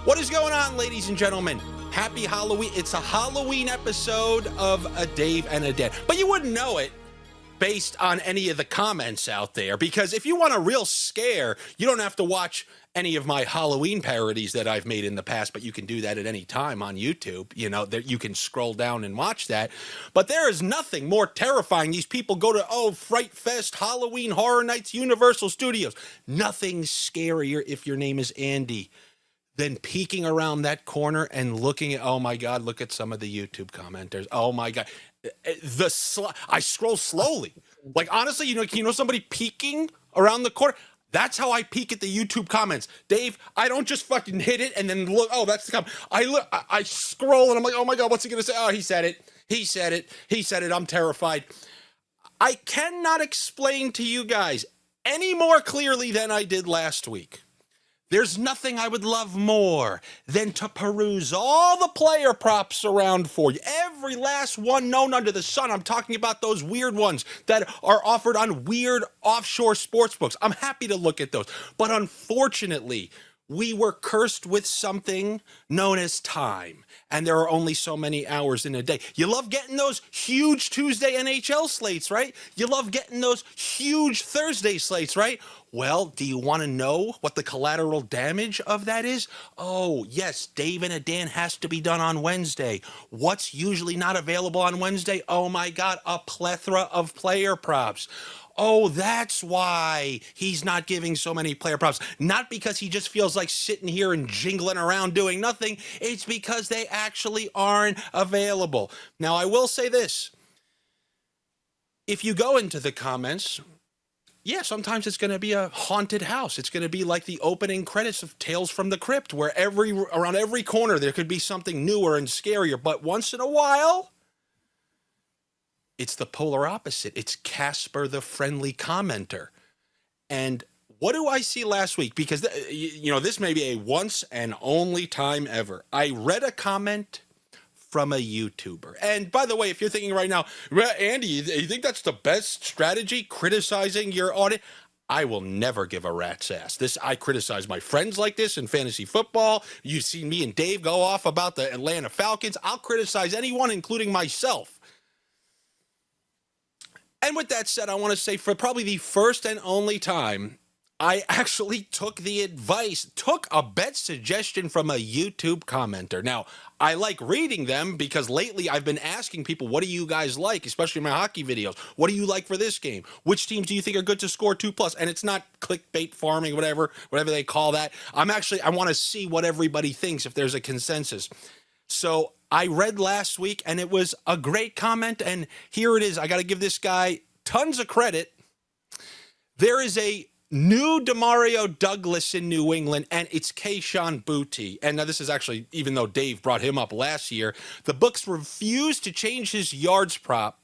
What is going on, ladies and gentlemen? Happy Halloween. It's a Halloween episode of A Dave and a Dan. But you wouldn't know it based on any of the comments out there, because if you want a real scare, you don't have to watch any of my Halloween parodies that I've made in the past, but you can do that at any time on YouTube. You know, that you can scroll down and watch that. But there is nothing more terrifying. These people go to, Fright Fest, Halloween Horror Nights, Universal Studios. Nothing scarier if your name is Andy than peeking around that corner and looking at, oh my God, look at some of the YouTube commenters. Oh my God. I scroll slowly. Like, honestly, you know somebody peeking around the corner? That's how I peek at the YouTube comments. Dave, I don't just fucking hit it and then look, oh, that's the comment. I scroll and I'm like, oh my God, what's he going to say? Oh, he said it. He said it. He said it. I'm terrified. I cannot explain to you guys any more clearly than I did last week. There's nothing I would love more than to peruse all the player props around for you. Every last one known under the sun. I'm talking about those weird ones that are offered on weird offshore sports books. I'm happy to look at those. But unfortunately, we were cursed with something known as time. And there are only so many hours in a day. You love getting those huge Tuesday NHL slates, right? You love getting those huge Thursday slates, right? Well, do you want to know what the collateral damage of that is? Oh, yes, Dave and a Dan has to be done on Wednesday. What's usually not available on Wednesday? Oh my God, a plethora of player props. Oh, that's why he's not giving so many player props. Not because he just feels like sitting here and jingling around doing nothing. It's because they actually aren't available. Now, I will say this. If you go into the comments, yeah, sometimes it's going to be a haunted house. It's going to be like the opening credits of Tales from the Crypt, where around every corner there could be something newer and scarier. But once in a while, it's the polar opposite. It's Casper, the friendly commenter. And what do I see last week? Because, this may be a once and only time ever. I read a comment from a YouTuber. And by the way, if you're thinking right now, Andy, you think that's the best strategy, criticizing your audience? I will never give a rat's ass. I criticize my friends like this in fantasy football. You've seen me and Dave go off about the Atlanta Falcons. I'll criticize anyone, including myself. And with that said, I want to say for probably the first and only time, I actually took a bet suggestion from a YouTube commenter. Now, I like reading them because lately I've been asking people, what do you guys like, especially in my hockey videos? What do you like for this game? Which teams do you think are good to score 2+? And it's not clickbait farming, whatever they call that. I want to see what everybody thinks, if there's a consensus. So I read last week, and it was a great comment, and here it is. I got to give this guy tons of credit. There is a new Demario Douglas in New England, and it's Kayshon Boutte. And now this is actually, even though Dave brought him up last year, the books refused to change his yards prop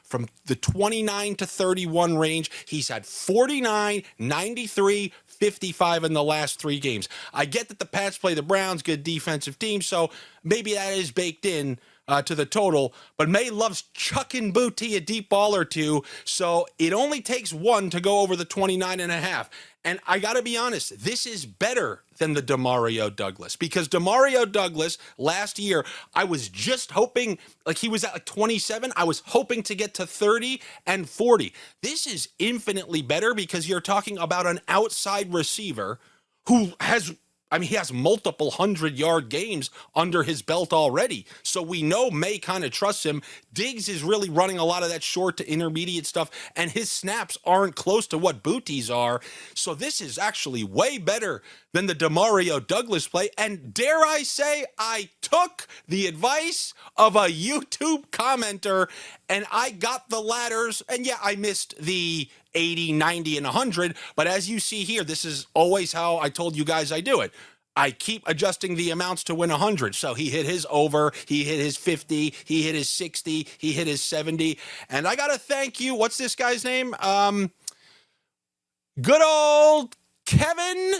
from the 29 to 31 range. He's had 49, 93, 55 in the last 3 games. I get that the Pats play the Browns, good defensive team, so maybe that is baked in to the total, but May loves chucking Boutte a deep ball or two, so it only takes one to go over the 29.5. And I got to be honest, this is better than the Demario Douglas, because Demario Douglas last year, I was just hoping, like he was at like 27, I was hoping to get to 30 and 40. This is infinitely better because you're talking about an outside receiver who he has multiple 100-yard games under his belt already. So we know May kind of trusts him. Diggs is really running a lot of that short to intermediate stuff, and his snaps aren't close to what Boutte's are. So this is actually way better than the Demario Douglas play. And dare I say, I took the advice of a YouTube commenter, and I got the ladders. And yeah, I missed the 80, 90, and 100. But as you see here, this is always how I told you guys I do it. I keep adjusting the amounts to win 100. So he hit his over, he hit his 50, he hit his 60, he hit his 70. And I got to thank you. What's this guy's name? Good old Kevin.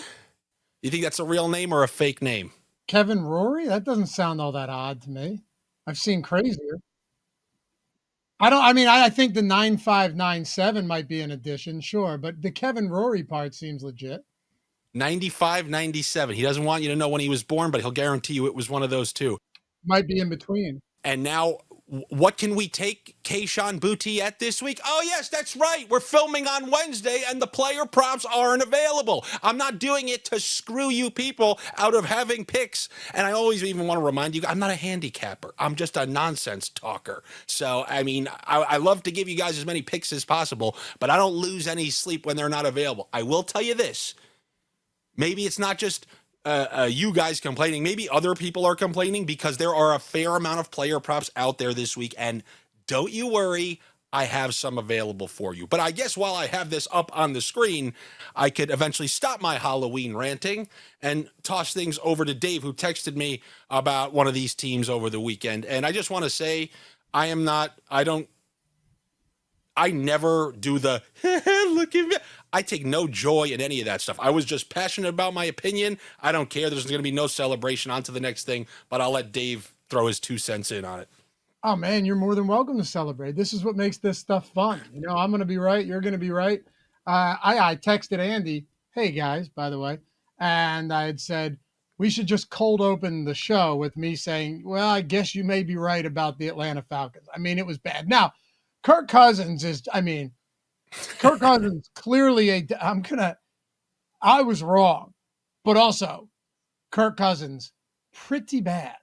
You think that's a real name or a fake name? Kevin Rory? That doesn't sound all that odd to me. I've seen crazier. I think the 9597 might be an addition, sure, but the Kevin Rory part seems legit. 95, 97. He doesn't want you to know when he was born, but he'll guarantee you it was one of those two. Might be in between. And now, what can we take Kayshon Boutte at this week? Oh, yes, that's right. We're filming on Wednesday, and the player props aren't available. I'm not doing it to screw you people out of having picks. And I always even want to remind you, I'm not a handicapper. I'm just a nonsense talker. So, I mean, I love to give you guys as many picks as possible, but I don't lose any sleep when they're not available. I will tell you this. Maybe it's not just you guys complaining. Maybe other people are complaining because there are a fair amount of player props out there this week. And don't you worry, I have some available for you. But I guess while I have this up on the screen, I could eventually stop my Halloween ranting and toss things over to Dave, who texted me about one of these teams over the weekend. And I just want to say, I never do the look at me. I take no joy in any of that stuff. I was just passionate about my opinion. I don't care. There's going to be no celebration. On to the next thing, but I'll let Dave throw his 2 cents in on it. Oh man, you're more than welcome to celebrate. This is what makes this stuff fun. You know, I'm going to be right. You're going to be right. I texted Andy, hey guys, by the way, and I had said, we should just cold open the show with me saying, well, I guess you may be right about the Atlanta Falcons. I mean, it was bad. Now, Kirk Cousins clearly I was wrong, but also Kirk Cousins, pretty bad.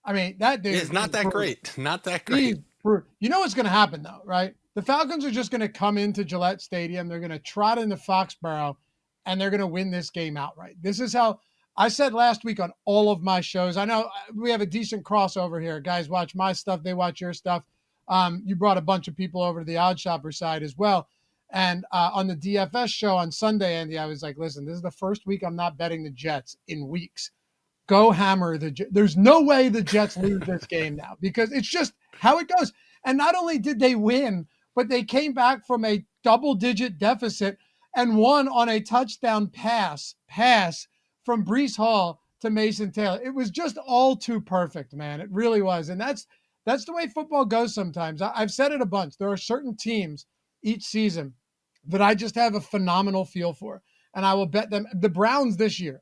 I mean, that dude is not that great. Not that great. You know what's going to happen though, right? The Falcons are just going to come into Gillette Stadium. They're going to trot into Foxborough and they're going to win this game outright. This is how I said last week on all of my shows. I know we have a decent crossover here. Guys watch my stuff. They watch your stuff. You brought a bunch of people over to the Odd Shopper side as well. And on the DFS show on Sunday, Andy, I was like, listen, this is the first week I'm not betting the Jets in weeks. Go hammer the Jets. There's no way the Jets lose this game now because it's just how it goes. And not only did they win, but they came back from a double-digit deficit and won on a touchdown pass from Breece Hall to Mason Taylor. It was just all too perfect, man. It really was. And that's the way football goes sometimes. I've said it a bunch. There are certain teams each season that I just have a phenomenal feel for. And I will bet them. The Browns this year,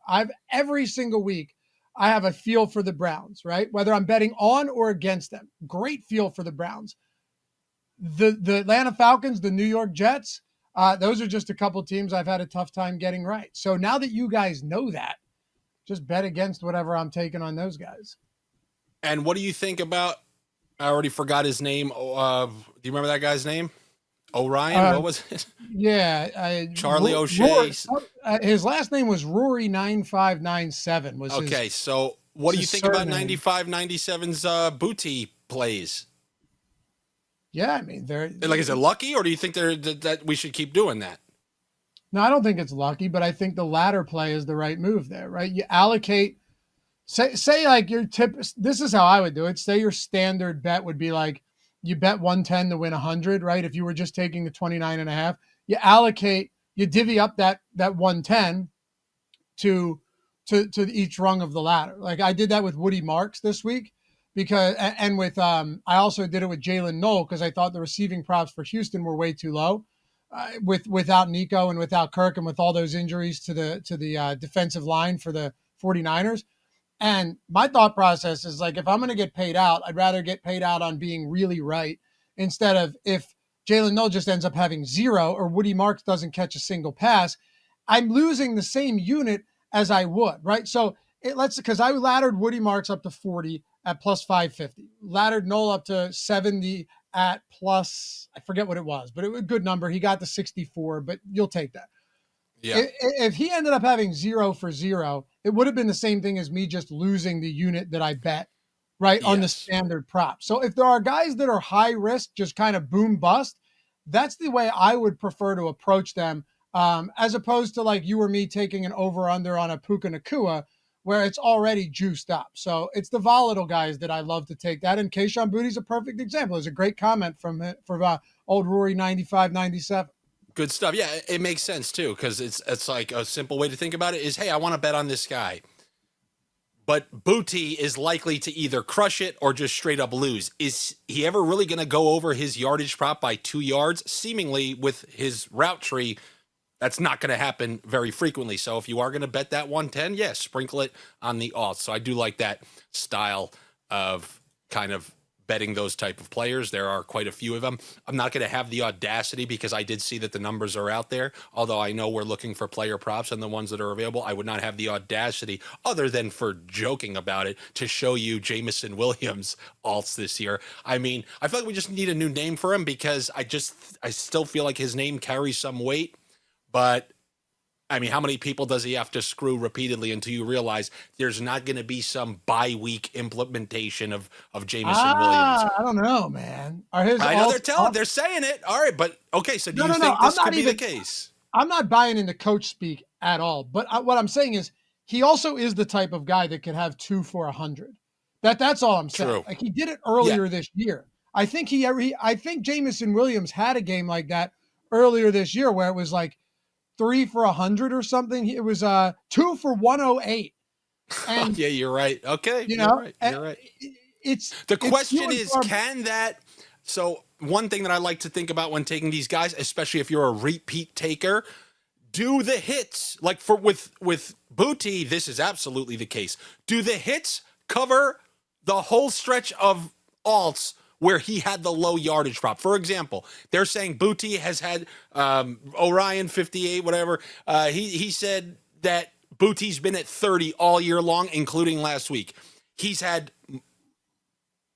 every single week, I have a feel for the Browns, right? Whether I'm betting on or against them. Great feel for the Browns. The Atlanta Falcons, the New York Jets, those are just a couple teams I've had a tough time getting right. So now that you guys know that, just bet against whatever I'm taking on those guys. And what do you think about, I already forgot his name. Do you remember that guy's name? Orion? What was it? Yeah. Charlie O'Shea. His last name was Rory 9597. Okay, so what do you think about 95, 97's Boutte plays? Yeah, I mean, is it lucky, or do you think that we should keep doing that? No, I don't think it's lucky, but I think the latter play is the right move there, right? You allocate, say like your tip. This is how I would do it. Say your standard bet would be like, you bet 110 to win 100, right? If you were just taking the 29.5, you allocate, you divvy up that 110 to each rung of the ladder. Like I did that with Woody Marks this week because, and with, I also did it with Jalen Knoll because I thought the receiving props for Houston were way too low without Nico and without Kirk and with all those injuries to the defensive line for the 49ers. And my thought process is like, if I'm going to get paid out, I'd rather get paid out on being really right instead of if Jalen Knoll just ends up having 0 or Woody Marks doesn't catch a single pass, I'm losing the same unit as I would, right? So because I laddered Woody Marks up to 40 at plus 550, laddered Knoll up to 70 at plus, I forget what it was, but it was a good number. He got to 64, but you'll take that. Yeah. If he ended up having 0 for 0, it would have been the same thing as me just losing the unit that I bet, right, on the standard prop. So if there are guys that are high risk, just kind of boom bust, that's the way I would prefer to approach them, as opposed to like you or me taking an over-under on a Puka Nacua where it's already juiced up. So it's the volatile guys that I love to take that. And Kayshon Boutte's a perfect example. It's a great comment from old Rory 9597. Good stuff. Yeah, it makes sense too, because it's like a simple way to think about it is, hey, I want to bet on this guy. But Boutte is likely to either crush it or just straight up lose. Is he ever really going to go over his yardage prop by 2 yards? Seemingly, with his route tree, That's not going to happen very frequently. So if you are going to bet that 110, yes, sprinkle it on the alts. So I do like that style of kind of betting those type of players. There are quite a few of them. I'm not going to have the audacity because I did see that the numbers are out there. Although I know we're looking for player props and the ones that are available, I would not have the audacity, other than for joking about it, to show you Jameson Williams alts this year. I mean, I feel like we just need a new name for him because I still feel like his name carries some weight. But I mean, how many people does he have to screw repeatedly until you realize there's not going to be some bye-week implementation of Jameson Williams? I don't know, man. I know they're saying it. All right, but okay. So do you think this could be the case? I'm not buying into coach speak at all. But what I'm saying is he also is the type of guy that could have 2 for 100. That's all I'm saying. True. Like he did it earlier this year. I think I think Jameson Williams had a game like that earlier this year where it was like 3 for 100 or something. It was 2 for 108. And yeah, you're right. Okay, you know, you're right. The question is, can that? So one thing that I like to think about when taking these guys, especially if you're a repeat taker, do the hits like with Booty? This is absolutely the case. Do the hits cover the whole stretch of alts where he had the low yardage prop? For example, they're saying Booty has had Orion 58, whatever. He said that Booty's been at 30 all year long, including last week. He's had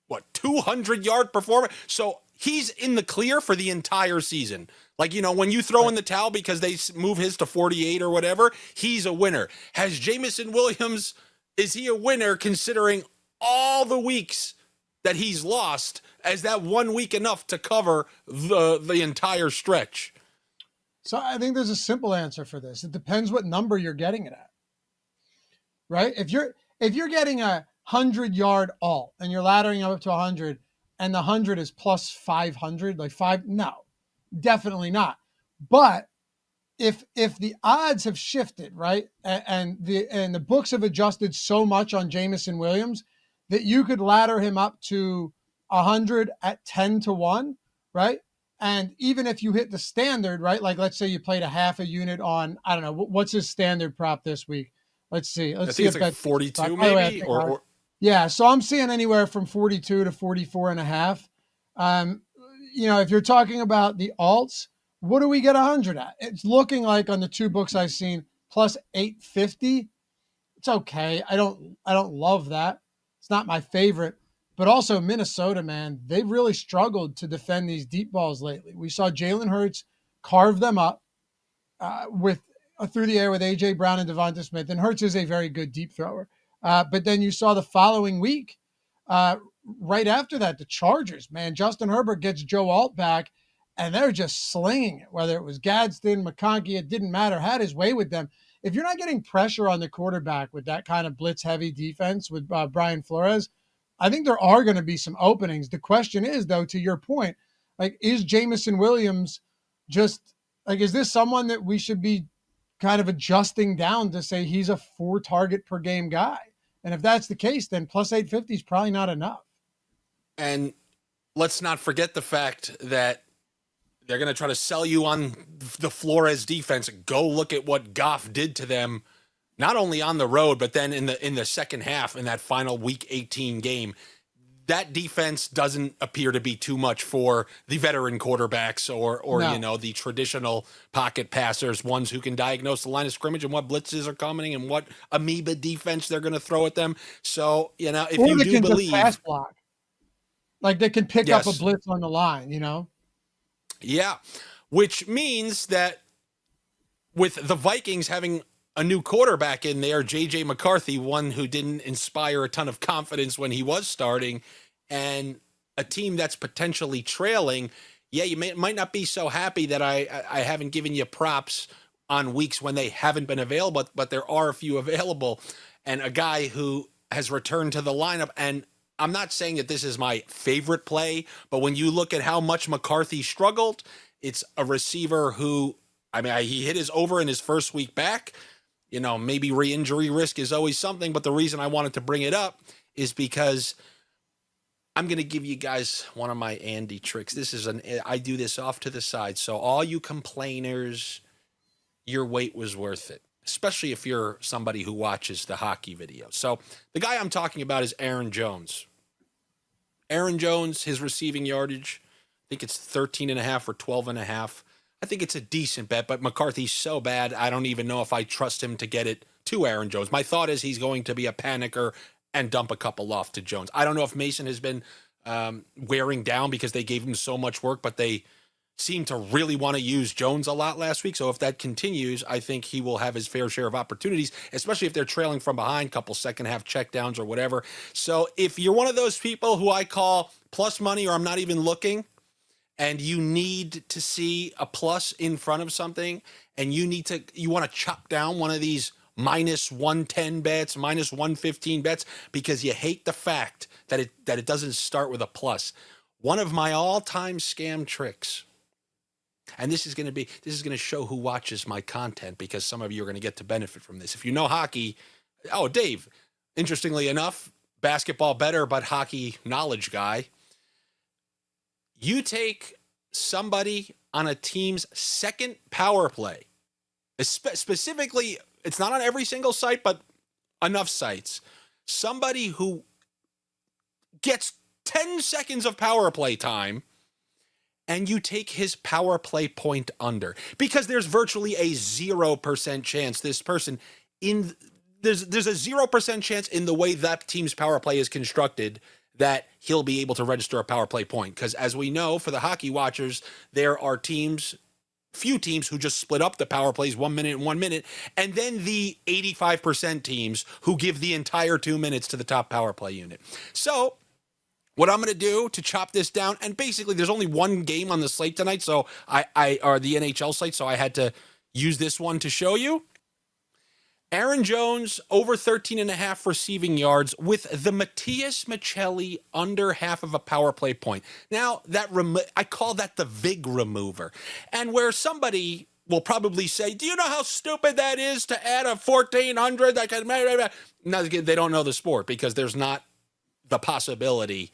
200-yard performance. So he's in the clear for the entire season. Like, you know, when you throw in the towel because they move his to 48 or whatever, he's a winner. Has Jameson Williams, is he a winner considering all the weeks that he's lost? As that 1 week enough to cover the entire stretch? So I think there's a simple answer for this. It depends what number you're getting it at, right? If you're getting a 100-yard alt and you're laddering up to 100, and the 100 is plus 500, no, definitely not. But if the odds have shifted, right, and the books have adjusted so much on Jameson Williams that you could ladder him up to 100 at 10 to 1, right? And even if you hit the standard, right? Like let's say you played a half a unit on, I don't know, what's his standard prop this week? Let's see. I think it's like 42 maybe, or yeah. So I'm seeing anywhere from 42 to 44 and a half. You know, if you're talking about the alts, what do we get 100 at? It's looking like on the two books I've seen plus 850. It's okay. I don't love that. It's not my favorite. But also Minnesota, man, they've really struggled to defend these deep balls lately. We saw Jalen Hurts carve them up through the air with A.J. Brown and Devonta Smith. And Hurts is a very good deep thrower. But then you saw the following week, right after that, the Chargers, man, Justin Herbert gets Joe Alt back, and they're just slinging it. Whether it was Gadsden, McConkey, it didn't matter. Had his way with them. If you're not getting pressure on the quarterback with that kind of blitz-heavy defense with Brian Flores, I think there are going to be some openings. The question is, though, to your point, like, is Jameson Williams just like, is this someone that we should be kind of adjusting down to say he's a 4 target per game guy? And if that's the case, then plus 850 is probably not enough. And let's not forget the fact that they're going to try to sell you on the Flores defense. Go look at what Goff did to them, not only on the road, but then in the second half in that final week 18 game. That defense doesn't appear to be too much for the veteran quarterbacks or no. You know, the traditional pocket passers, ones who can diagnose the line of scrimmage and what blitzes are coming and what amoeba defense they're going to throw at them. So, you know, if you do believe pass block, like they can pick up a blitz on the line, you know? Yeah. Which means that with the Vikings having a new quarterback in there, J.J. McCarthy, one who didn't inspire a ton of confidence when he was starting, and a team that's potentially trailing, yeah, you might not be so happy that I haven't given you props on weeks when they haven't been available, but there are a few available, and a guy who has returned to the lineup. And I'm not saying that this is my favorite play, but when you look at how much McCarthy struggled, it's a receiver who, I mean, he hit his over in his first week back. You know, maybe re-injury risk is always something, but the reason I wanted to bring it up is because I'm going to give you guys one of my Andy tricks. I do this off to the side. So all you complainers, your wait was worth it, especially if you're somebody who watches the hockey video. So the guy I'm talking about is Aaron Jones. Aaron Jones, his receiving yardage, I think it's 13.5 or 12.5. I think it's a decent bet, but McCarthy's so bad, I don't even know if I trust him to get it to Aaron Jones. My thought is he's going to be a panicker and dump a couple off to Jones. I don't know if Mason has been wearing down because they gave him so much work, but they seem to really want to use Jones a lot last week. So if that continues, I think he will have his fair share of opportunities, especially if they're trailing from behind, couple second half checkdowns or whatever. So if you're one of those people who I call plus money or I'm not even looking, and you need to see a plus in front of something, and you want to chop down one of these minus 110 bets, minus 115 bets, because you hate the fact that it doesn't start with a plus. One of my all-time scam tricks, and this is going to show who watches my content, because some of you are going to get to benefit from this. If you know hockey, Dave, interestingly enough, basketball better, but hockey knowledge guy. You take somebody on a team's second power play, specifically, it's not on every single site, but enough sites. Somebody who gets 10 seconds of power play time, and you take his power play point under, because there's virtually a 0% chance this person there's a 0% chance in the way that team's power play is constructed that he'll be able to register a power play point. Because as we know, for the hockey watchers, there are few teams who just split up the power plays 1 minute and 1 minute, and then the 85% teams who give the entire 2 minutes to the top power play unit. So what I'm going to do to chop this down, and basically there's only one game on the slate tonight, so or the NHL slate, so I had to use this one to show you. Aaron Jones over 13.5 receiving yards with the Matias Michelli under half of a power play point. Now, I call that the VIG remover. And where somebody will probably say, do you know how stupid that is to add a 1,400? No, they don't know the sport, because there's not the possibility.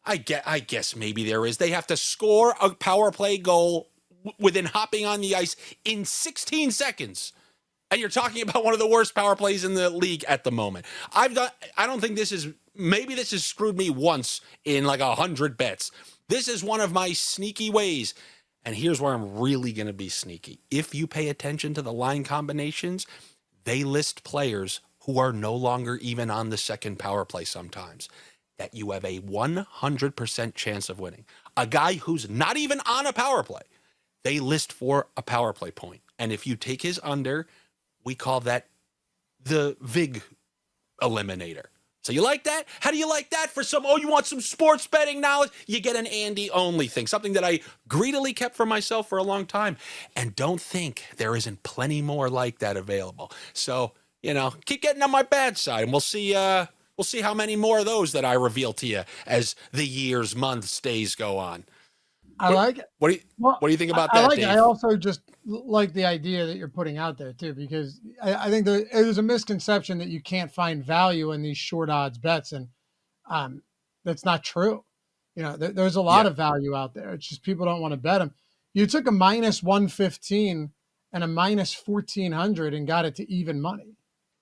I guess maybe there is. They have to score a power play goal within hopping on the ice in 16 seconds. And you're talking about one of the worst power plays in the league at the moment. I don't think maybe this has screwed me once in like 100 bets. This is one of my sneaky ways. And here's where I'm really going to be sneaky. If you pay attention to the line combinations, they list players who are no longer even on the second power play sometimes, that you have a 100% chance of winning. A guy who's not even on a power play, they list for a power play point. And if you take his under, we call that the VIG eliminator. So you like that? How do you like that for you want some sports betting knowledge? You get an Andy only thing, something that I greedily kept for myself for a long time. And don't think there isn't plenty more like that available. So, keep getting on my bad side, and we'll see how many more of those that I reveal to you as the years, months, days go on. I like it. What do you think about that, I like Dave? it. I also just like the idea that you're putting out there too, because I think there's a misconception that you can't find value in these short odds bets, and that's not true. There's a lot of value out there. It's just people don't want to bet them. You took a minus 115 and a minus 1,400 and got it to even money.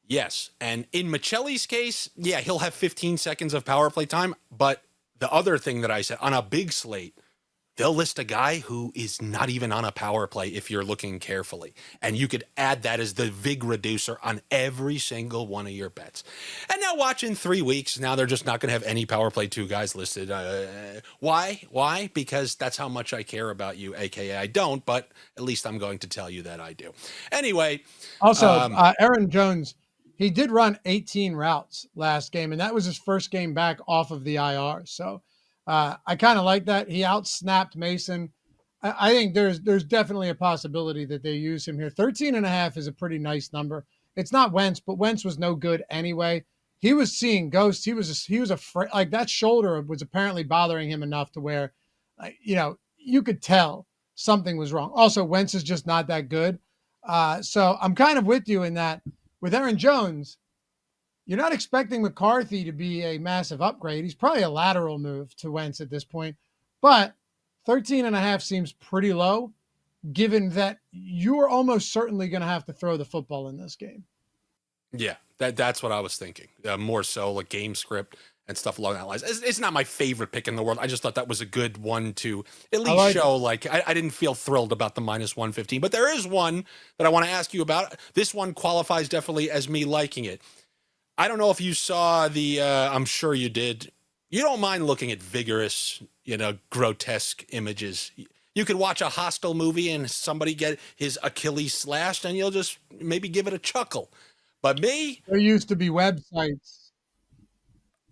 Yes, and in Michelli's case, yeah, he'll have 15 seconds of power play time. But the other thing that I said, on a big slate, they'll list a guy who is not even on a power play if you're looking carefully. And you could add that as the VIG reducer on every single one of your bets. And now watch in 3 weeks, now they're just not going to have any power play 2 guys listed. Why? Because that's how much I care about you, a.k.a. I don't, but at least I'm going to tell you that I do. Anyway. Also, Aaron Jones, he did run 18 routes last game, and that was his first game back off of the IR. So I kind of like that. He outsnapped Mason. I think there's definitely a possibility that they use him here. 13.5 is a pretty nice number. It's not Wentz, but Wentz was no good anyway. He was seeing ghosts. He was afraid. Like, that shoulder was apparently bothering him enough to where, you could tell something was wrong. Also, Wentz is just not that good. So I'm kind of with you in that. With Aaron Jones, you're not expecting McCarthy to be a massive upgrade. He's probably a lateral move to Wentz at this point, but 13.5 seems pretty low. given that you are almost certainly going to have to throw the football in this game. Yeah, that's what I was thinking. More so like game script and stuff along that lines. It's not my favorite pick in the world. I just thought that was a good one to at least show. Like I didn't feel thrilled about the minus 115, but there is one that I want to ask you about. This one qualifies definitely as me liking it. I don't know if you saw the. I'm sure you did. You don't mind looking at vigorous, grotesque images. You could watch a hostile movie and somebody get his Achilles slashed, and you'll just maybe give it a chuckle. But me, there used to be websites.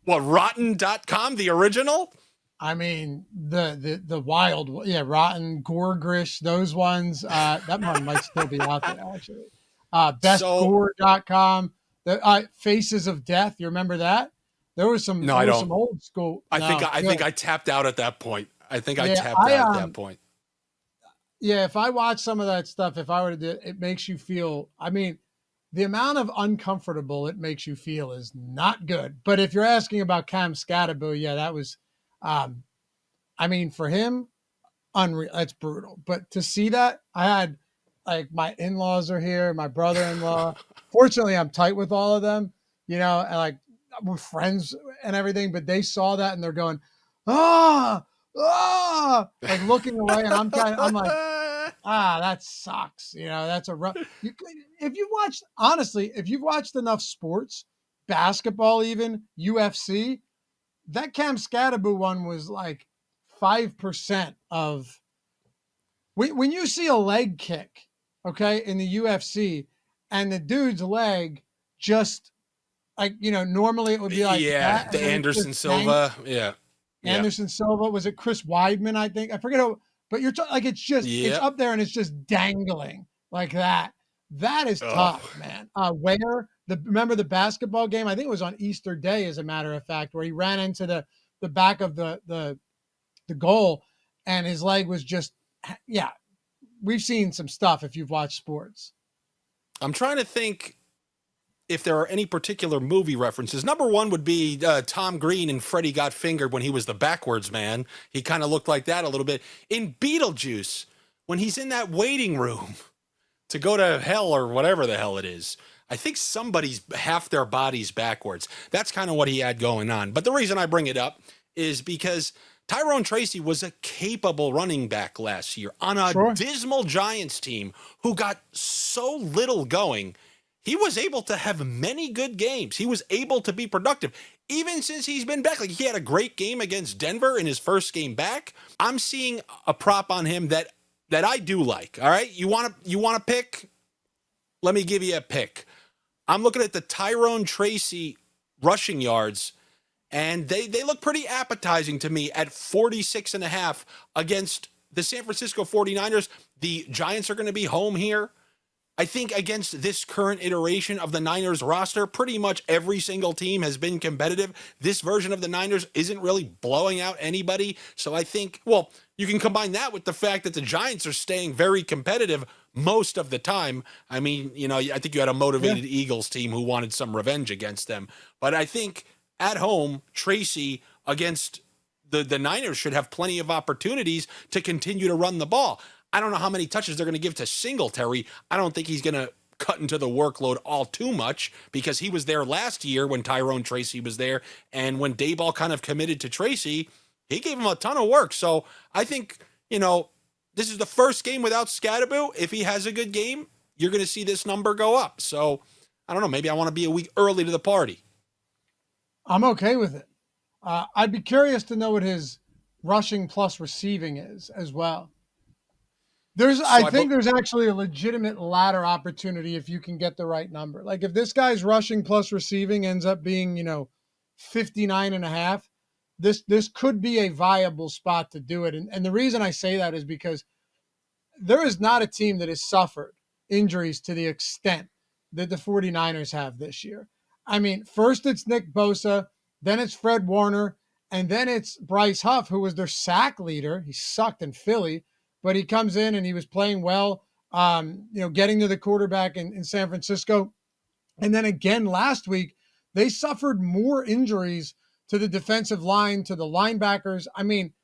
What, rotten.com, the original? I mean, the wild, Rotten, Gorgrish, those ones, that one might still be out there, actually. Bestgore.com, the Faces of Death. You remember that? There was some, I don't. Some old school. I think I tapped out at that point. I tapped out at that point. Yeah, if I watch some of that stuff, if I were to do it, it makes you feel, I mean, the amount of uncomfortable it makes you feel is not good. But if you're asking about Cam Scatterbo, yeah, that was, I mean, for him, unreal. That's brutal. But to see that, I had, like, my in-laws are here, my brother-in-law. Fortunately, I'm tight with all of them, and like we're friends and everything. But they saw that and they're going, like looking away, and I'm like, that sucks. That's a rough. If you've watched enough sports, basketball, even UFC, that Cam Scatterbo one was like 5% of. When you see a leg kick, okay, in the UFC, and the dude's leg just like normally it would be like that, the Anderson Silva, Anderson Silva, was it Chris Weidman? I think I forget who. But you're like it's it's up there and it's just dangling like that. That is tough, man. Remember the basketball game? I think it was on Easter Day, as a matter of fact, where he ran into the back of the goal and his leg was just we've seen some stuff if you've watched sports. I'm trying to think if there are any particular movie references. Number one would be Tom Green and Freddy Got Fingered when he was the backwards man. He kind of looked like that a little bit. In Beetlejuice, when he's in that waiting room to go to hell or whatever the hell it is, I think somebody's half their body's backwards. That's kind of what he had going on. But the reason I bring it up is because Tyrone Tracy was a capable running back last year on a dismal Giants team who got so little going. He was able to have many good games. He was able to be productive, even since he's been back. Like, he had a great game against Denver in his first game back. I'm seeing a prop on him that I do like. All right, you want to pick? Let me give you a pick. I'm looking at the Tyrone Tracy rushing yards, and they look pretty appetizing to me at 46.5 against the San Francisco 49ers. The Giants are going to be home here. I think against this current iteration of the Niners roster, pretty much every single team has been competitive. This version of the Niners isn't really blowing out anybody. So I think, well, you can combine that with the fact that the Giants are staying very competitive most of the time. I mean, I think you had a motivated Eagles team who wanted some revenge against them. But I think at home, Tracy against the Niners should have plenty of opportunities to continue to run the ball. I don't know how many touches they're going to give to Singletary. I don't think he's going to cut into the workload all too much because he was there last year when Tyrone Tracy was there. And when Daboll kind of committed to Tracy, he gave him a ton of work. So I think, this is the first game without Scatterbo. If he has a good game, you're going to see this number go up. So I don't know. Maybe I want to be a week early to the party. I'm okay with it. I'd be curious to know what his rushing plus receiving is as well. I think there's actually a legitimate ladder opportunity if you can get the right number. Like if this guy's rushing plus receiving ends up being, 59.5, this could be a viable spot to do it. And the reason I say that is because there is not a team that has suffered injuries to the extent that the 49ers have this year. I mean, first it's Nick Bosa, then it's Fred Warner, and then it's Bryce Huff, who was their sack leader. He sucked in Philly. But he comes in and he was playing well, getting to the quarterback in San Francisco. And then again last week, they suffered more injuries to the defensive line, to the linebackers. I mean,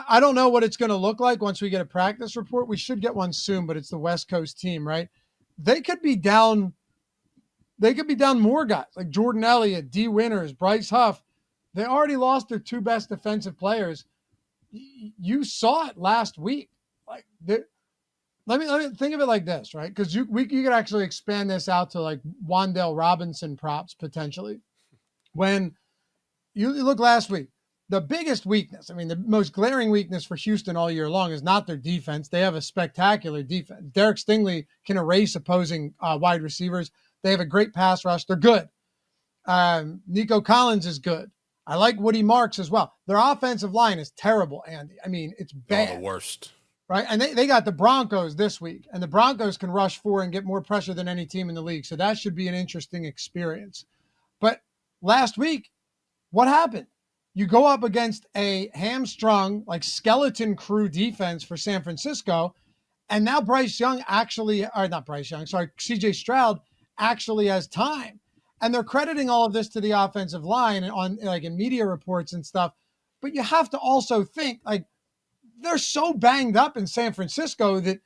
I don't know what it's going to look like once we get a practice report. We should get one soon, but it's the West Coast team, right? They could be down. They could be down more guys like Jordan Elliott, D. Winters, Bryce Huff. They already lost their two best defensive players. You saw it last week. Like, let me think of it like this, right? Because you could actually expand this out to like Wan'Dale Robinson props potentially. When you look last week, the biggest weakness, I mean, the most glaring weakness for Houston all year long is not their defense. They have a spectacular defense. Derek Stingley can erase opposing wide receivers. They have a great pass rush. They're good. Nico Collins is good. I like Woody Marks as well. Their offensive line is terrible, Andy. I mean, it's bad. Oh, the worst. Right? And they got the Broncos this week, and the Broncos can rush 4 and get more pressure than any team in the league. So that should be an interesting experience. But last week, what happened? You go up against a hamstrung, like skeleton crew defense for San Francisco, and now CJ Stroud actually has time. And they're crediting all of this to the offensive line on like in media reports and stuff. But you have to also think like they're so banged up in San Francisco that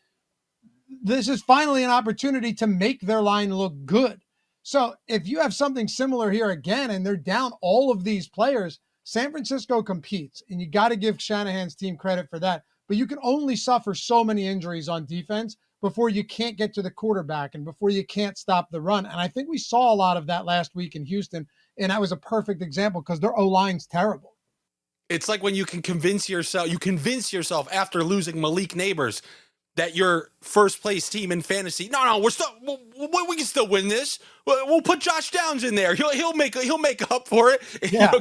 this is finally an opportunity to make their line look good. So if you have something similar here again and they're down all of these players, San Francisco competes, and you got to give Shanahan's team credit for that. But you can only suffer so many injuries on defense before you can't get to the quarterback and before you can't stop the run. And I think we saw a lot of that last week in Houston, and that was a perfect example because their O-line's terrible. It's like when you convince yourself after losing Malik Neighbors that your first place team in fantasy. No, we can still win this. We'll put Josh Downs in there. He'll make up for it. Yeah.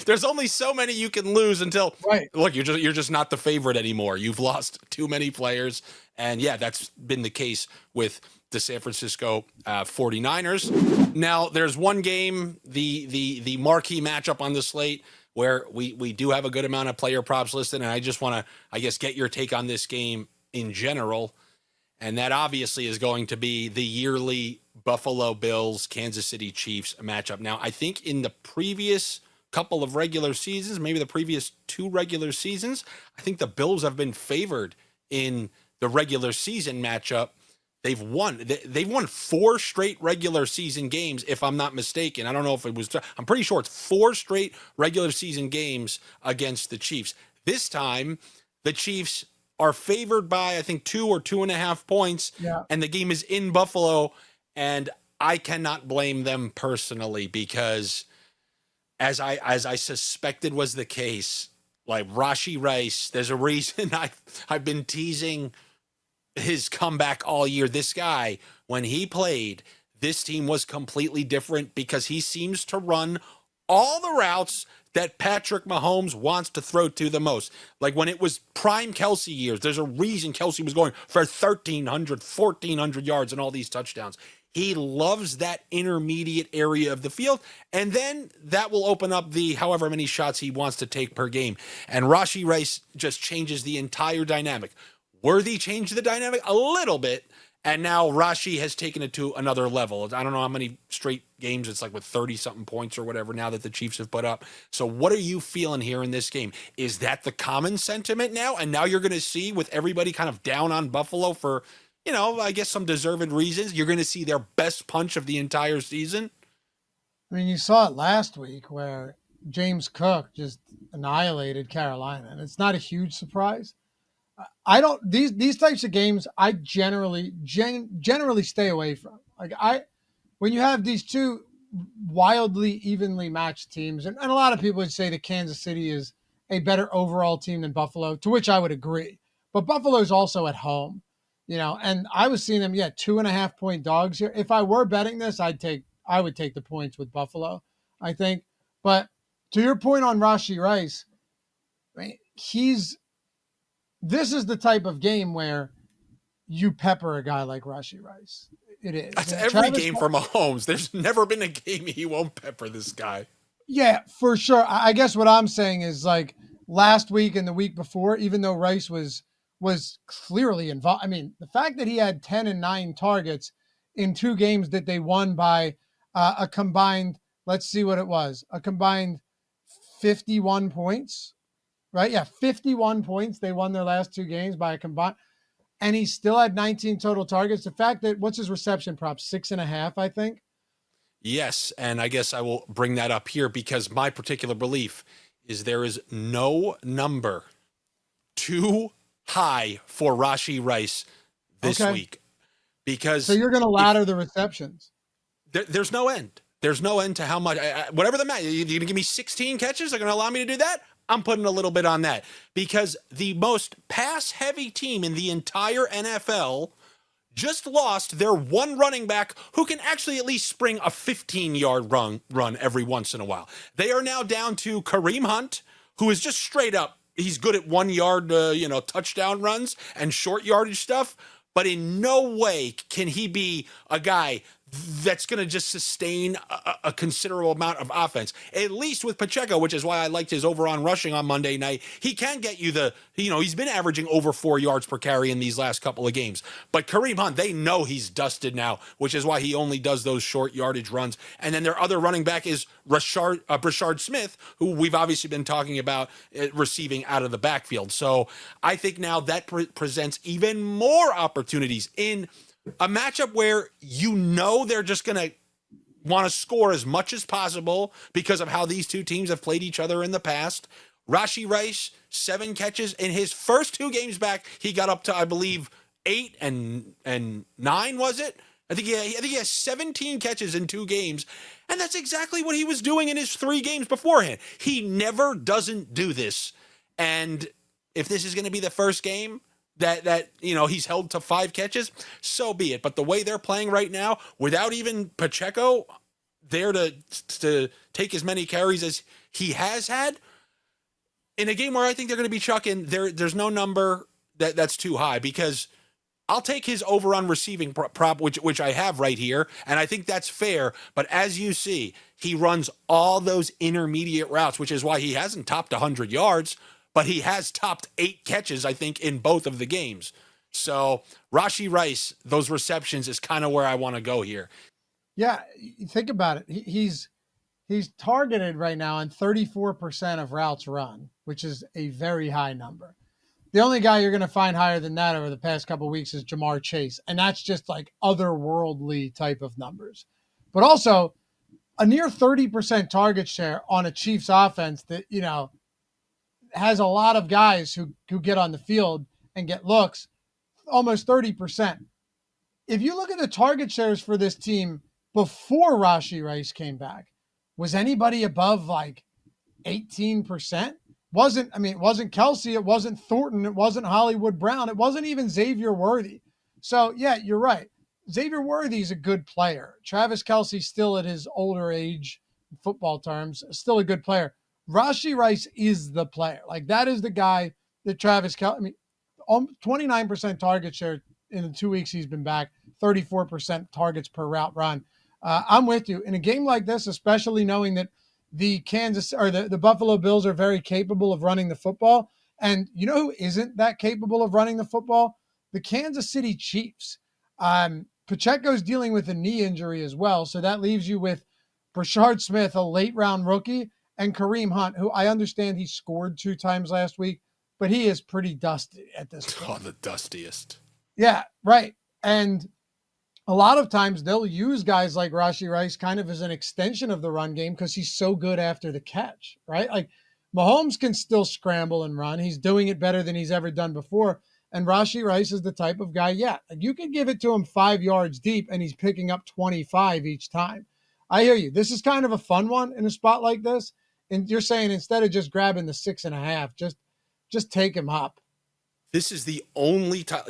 There's only so many you can lose until look, you're just not the favorite anymore. You've lost too many players, and yeah, that's been the case with the San Francisco 49ers. Now, there's one game, the marquee matchup on the slate, where we do have a good amount of player props listed, and I just want to, I guess, get your take on this game in general, and that obviously is going to be the yearly Buffalo Bills Kansas City Chiefs matchup. Now, I think in the previous couple of regular seasons, maybe the previous 2 regular seasons, I think the Bills have been favored in the regular season matchup. They've won 4 straight regular season games, if I'm not mistaken. I don't know if it was, I'm pretty sure it's 4 straight regular season games against the Chiefs. This time, the Chiefs are favored by, I think, 2 or 2.5 points, and the game is in Buffalo, and I cannot blame them personally because, as I suspected was the case, like R.Rice, there's a reason I've been teasing his comeback all year. This guy, when he played, this team was completely different because he seems to run all the routes that Patrick Mahomes wants to throw to the most. Like when it was prime Kelsey years, there's a reason Kelsey was going for 1,300, 1,400 yards and all these touchdowns. He loves that intermediate area of the field, and then that will open up the however many shots he wants to take per game. And R.Rice just changes the entire dynamic. Worthy changed the dynamic a little bit, and now Rashi has taken it to another level. I don't know how many straight games it's like with 30-something points or whatever now that the Chiefs have put up. So what are you feeling here in this game? Is that the common sentiment now? And now you're going to see, with everybody kind of down on Buffalo for, I guess some deserved reasons, you're going to see their best punch of the entire season? I mean, you saw it last week where James Cook just annihilated Carolina, and it's not a huge surprise. These types of games I generally stay away from. When you have these two wildly evenly matched teams, and a lot of people would say that Kansas City is a better overall team than Buffalo, to which I would agree. But Buffalo's also at home, and I was seeing them 2.5 point dogs here. If I were betting this, I would take the points with Buffalo, I think. But to your point on Rice, I mean, this is the type of game where you pepper a guy like Rice. It is. That's every game for Mahomes. There's never been a game he won't pepper this guy. Yeah, for sure. I guess what I'm saying is like last week and the week before, even though Rice was clearly involved. I mean, the fact that he had 10 and 9 targets in 2 games that they won by a combined, let's see what it was, a combined 51 points. right? Yeah, 51 points. They won their last 2 games by a combined, and he still had 19 total targets. The fact that, what's his reception prop? 6.5, I think. Yes, and I guess I will bring that up here because my particular belief is there is no number too high for R.Rice this Okay. week So because you're going to if ladder the receptions. there's no end. There's no end to how much, whatever the matter, you're going to give me 16 catches? They're going to allow me to do that? I'm putting a little bit on that because the most pass heavy team in the entire NFL just lost their one running back who can actually at least spring a 15-yard run every once in a while. They are now down to Kareem Hunt, who is just straight up. He's good at 1 yard, touchdown runs and short yardage stuff, but in no way can he be a guy that's going to just sustain a considerable amount of offense. At least with Pacheco, which is why I liked his over on rushing on Monday night. He can get you he's been averaging over 4 yards per carry in these last couple of games. But Kareem Hunt, they know he's dusted now, which is why he only does those short yardage runs. And then their other running back is Brashard Smith, who we've obviously been talking about receiving out of the backfield. So I think now that presents even more opportunities in a matchup where they're just going to want to score as much as possible because of how these two teams have played each other in the past. R.Rice, 7 catches. In his first 2 games back, he got up to, I believe, 8 and 9, was it? I think he has 17 catches in 2 games, and that's exactly what he was doing in his 3 games beforehand. He never doesn't do this, and if this is going to be the first game that he's held to 5 catches, so be it. But the way they're playing right now, without even Pacheco there to take as many carries as he has had, in a game where I think they're going to be chucking, there's no number that's too high because I'll take his over on receiving prop, which I have right here, and I think that's fair. But as you see, he runs all those intermediate routes, which is why he hasn't topped 100 yards. But he has topped 8 catches, I think, in both of the games. So Rice, those receptions is kind of where I want to go here. Yeah, think about it. He's targeted right now on 34% of routes run, which is a very high number. The only guy you're going to find higher than that over the past couple of weeks is Jamar Chase, and that's just like otherworldly type of numbers. But also a near 30% target share on a Chiefs offense that, has a lot of guys who get on the field and get looks, almost 30%. If you look at the target shares for this team before Rice came back, was anybody above like 18%? It wasn't Kelsey, it wasn't Thornton, it wasn't Hollywood Brown, it wasn't even Xavier Worthy. So yeah, you're right. Xavier Worthy is a good player. Travis Kelsey, still at his older age, football terms, still a good player. Rice is the player. Like, that is the guy that Travis Kelce, 29% target share in the 2 weeks he's been back, 34% targets per route run. I'm with you. In a game like this, especially knowing that the Buffalo Bills are very capable of running the football. And you know who isn't that capable of running the football? The Kansas City Chiefs. Pacheco's dealing with a knee injury as well. So that leaves you with Brashard Smith, a late round rookie, and Kareem Hunt, who I understand he scored 2 times last week, but he is pretty dusty at this point. Oh, the dustiest. Yeah, right. And a lot of times they'll use guys like Rice kind of as an extension of the run game because he's so good after the catch, right? Like, Mahomes can still scramble and run. He's doing it better than he's ever done before. And Rice is the type of guy, like, you can give it to him 5 yards deep and he's picking up 25 each time. I hear you. This is kind of a fun one in a spot like this. And you're saying instead of just grabbing the 6.5, just take him up. This is the only time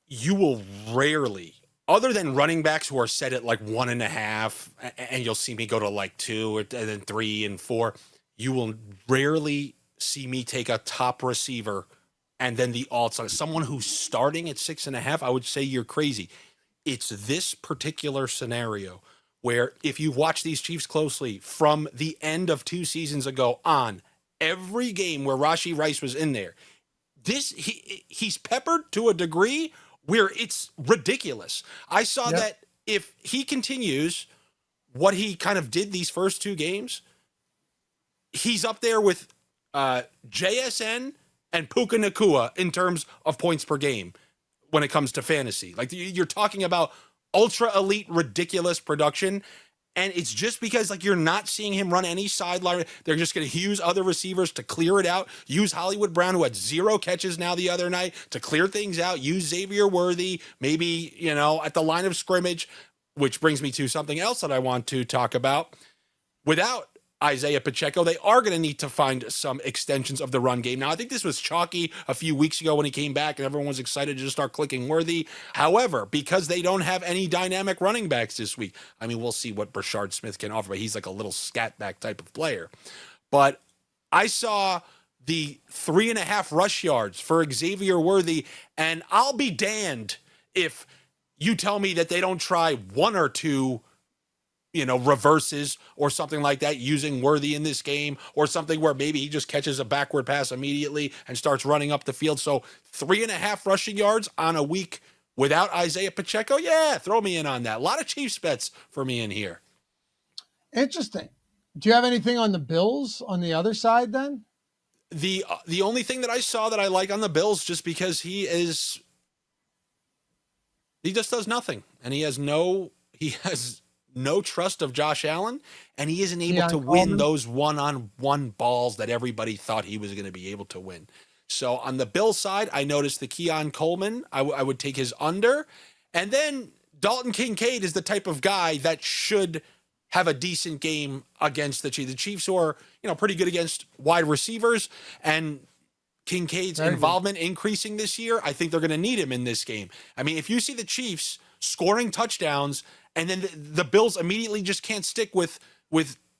you will rarely, other than running backs who are set at like 1.5, and you'll see me go to like 2 and then 3 and 4. You will rarely see me take a top receiver and then the alts on someone who's starting at 6.5. I would say you're crazy. It's this particular scenario where, if you watch these Chiefs closely from the end of 2 seasons ago on, every game where Rice was in there, he's peppered to a degree where it's ridiculous. I saw that if he continues what he kind of did these first 2 games, he's up there with JSN and Puka Nakua in terms of points per game when it comes to fantasy. Like you're talking about ultra elite, ridiculous production. And it's just because like you're not seeing him run any sideline. They're just going to use other receivers to clear it out. Use Hollywood Brown, who had 0 catches now the other night, to clear things out. Use Xavier Worthy, maybe, at the line of scrimmage, which brings me to something else that I want to talk about. Without Isaiah Pacheco, they are going to need to find some extensions of the run game. Now, I think this was chalky a few weeks ago when he came back and everyone was excited to just start clicking Worthy. However, because they don't have any dynamic running backs this week, I mean, we'll see what Brashard Smith can offer, but he's like a little scat back type of player. But I saw the 3.5 rush yards for Xavier Worthy, and I'll be damned if you tell me that they don't try 1 or 2 reverses or something like that using Worthy in this game, or something where maybe he just catches a backward pass immediately and starts running up the field. So 3.5 rushing yards on a week without Isaiah Pacheco. Yeah, throw me in on that. A lot of Chiefs bets for me in here. Interesting. Do you have anything on the Bills on the other side then? The only thing that I saw that I like on the Bills, just because he just does nothing, and he has no trust of Josh Allen, and he isn't able to win those one-on-one balls that everybody thought he was going to be able to win. So on the Bill side, I noticed the Keon Coleman. I would take his under. And then Dalton Kincaid is the type of guy that should have a decent game against the Chiefs. The Chiefs who are, pretty good against wide receivers, and Kincaid's involvement increasing this year. I think they're going to need him in this game. I mean, if you see the Chiefs scoring touchdowns and then the Bills immediately just can't stick with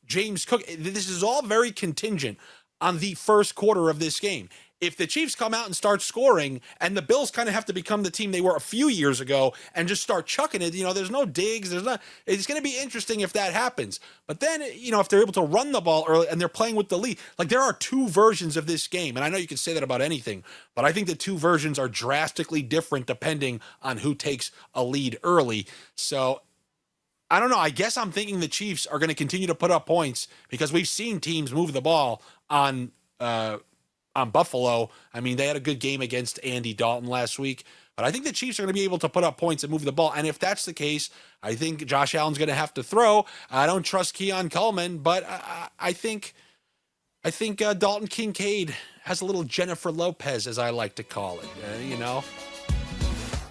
James Cook, this is all very contingent on the first quarter of this game. If the Chiefs come out and start scoring, and the Bills kind of have to become the team they were a few years ago and just start chucking it, there's no digs. It's going to be interesting if that happens. But then, if they're able to run the ball early and they're playing with the lead, like there are 2 versions of this game. And I know you can say that about anything, but I think the 2 versions are drastically different depending on who takes a lead early. So I don't know. I guess I'm thinking the Chiefs are going to continue to put up points because we've seen teams move the ball on Buffalo. I mean, they had a good game against Andy Dalton last week, but I think the Chiefs are going to be able to put up points and move the ball. And if that's the case, I think Josh Allen's going to have to throw. I don't trust Keon Coleman, but I think Dalton Kincaid has a little Jennifer Lopez, as I like to call it.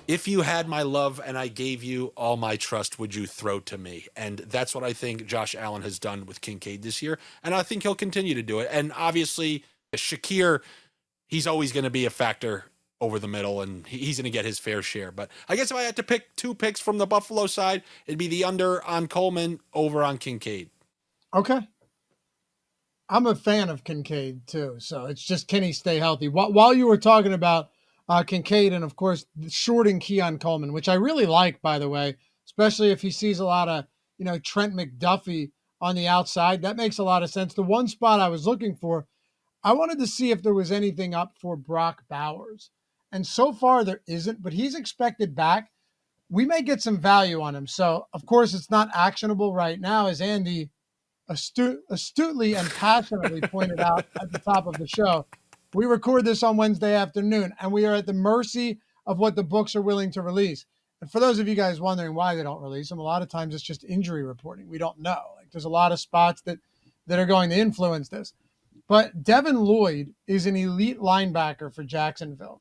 If you had my love and I gave you all my trust, would you throw to me? And that's what I think Josh Allen has done with Kincaid this year. And I think he'll continue to do it. And obviously, Shakir, he's always going to be a factor over the middle, and he's going to get his fair share. But I guess if I had to pick 2 picks from the Buffalo side, it'd be the under on Coleman, over on Kincaid. Okay. I'm a fan of Kincaid too. So it's just, can he stay healthy? While you were talking about Kincaid and, of course, shorting Keon Coleman, which I really like, by the way, especially if he sees a lot of, Trent McDuffie on the outside. That makes a lot of sense. The one spot I was looking for, I wanted to see if there was anything up for Brock Bowers. And so far there isn't, but he's expected back. We may get some value on him. So, of course, it's not actionable right now, as Andy astutely and passionately pointed out at the top of the show. We record this on Wednesday afternoon, and we are at the mercy of what the books are willing to release. And for those of you guys wondering why they don't release them, a lot of times it's just injury reporting. We don't know. Like, there's a lot of spots that are going to influence this. But Devin Lloyd is an elite linebacker for Jacksonville.